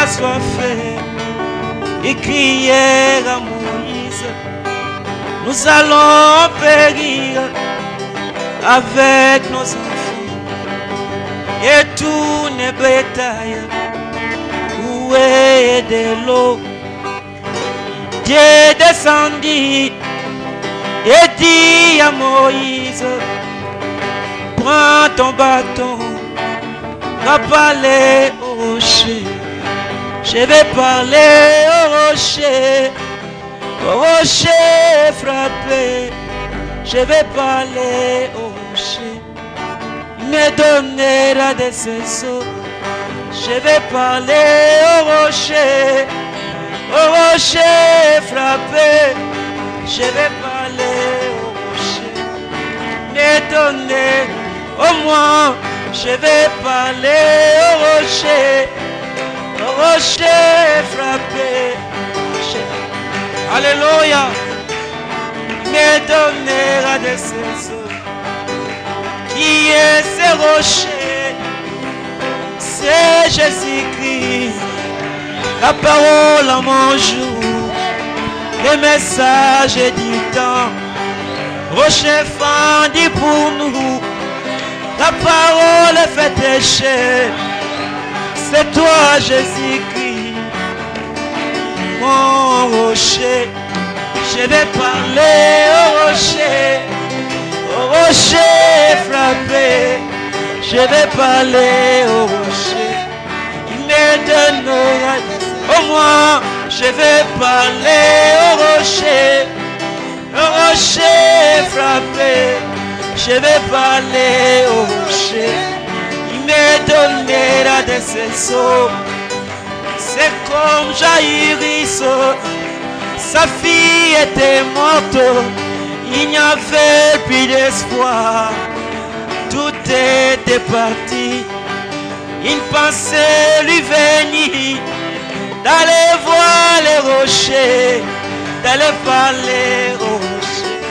soit fait. Et crier à Moïse, nous allons périr avec nos enfants et tous nos bétails. Où est de l'eau? Dieu descendit et dit à Moïse, prends ton bâton, va parler au rocher. Je vais parler au rocher frappé. Je vais parler au rocher, il me donnera des saisons. Je vais parler au rocher frappé. Je vais parler au rocher, me donner au moins. Je vais parler au rocher frappé. Alléluia. Me donnera des saisons. Qui est ce rocher? C'est Jésus-Christ. La parole en mon jour, le message du temps. Rocher fendu pour nous, la parole fait pécher. C'est toi Jésus-Christ, mon rocher. Je vais parler au rocher frappé. Je vais parler au rocher, il me donnera au moins. Je vais parler au rocher frappé. Je vais parler au rocher, il me donnera des saisons. C'est comme Jaïris, sa fille était morte, il n'y avait plus d'espoir, tout était parti. Il pensait lui venir, d'aller voir les rochers, d'aller parler aux rochers.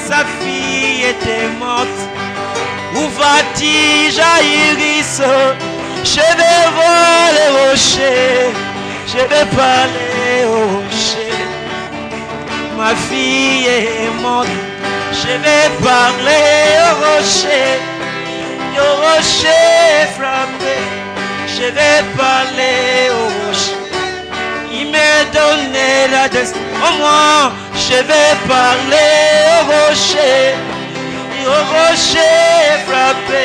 Sa fille était morte, où va-t-il Jaïris? Je vais voir les rochers, je vais parler aux rochers. Ma fille est morte, je vais parler au rocher frappé. Je vais parler au rocher, il me donnera des... Au moins, je vais parler au rocher frappé.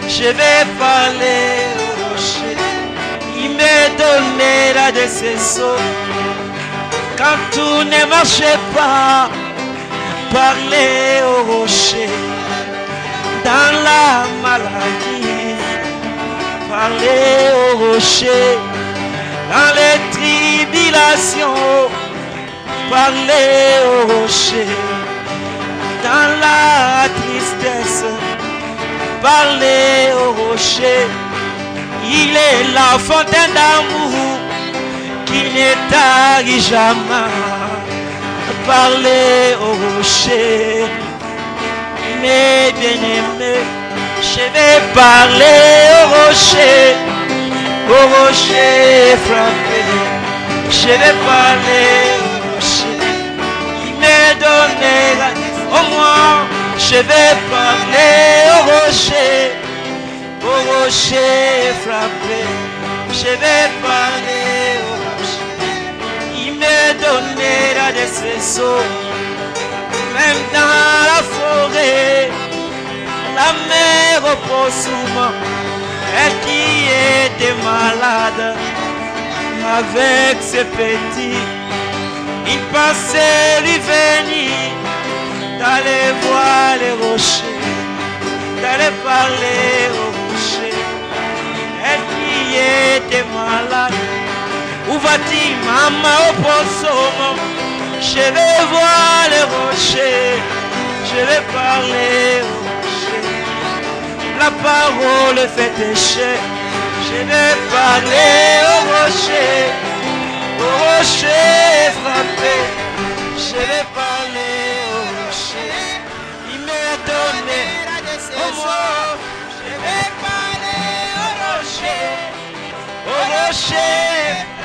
Je vais parler au rocher, il me donnera des saisons. Quand tout ne marchait pas, parler au rocher. Dans la maladie, parler au rocher. Dans les tribulations, parler au rocher. Dans la tristesse, parler au rocher. Il est la fontaine d'amour qui ne tarit jamais. Parler au rocher. Mes bien-aimés, je vais parler au rocher frappé. Je vais parler au rocher, il me donnera au moins. Je vais parler au rocher frappé. Je vais parler au rocher, il me donnera des saisons. Même dans la forêt, la mère repose souvent. Elle qui était malade, avec ses petits, il pensait lui venir, d'aller voir les rochers, d'aller parler aux rochers. Elle qui était malade, où va-t-il, maman, au poisson? Je vais voir les rochers, je vais parler aux rochers. La parole fait pécher, je vais parler au rocher frappé. Je vais parler au rocher, il m'a donné au moi. Je vais parler au rocher rocher,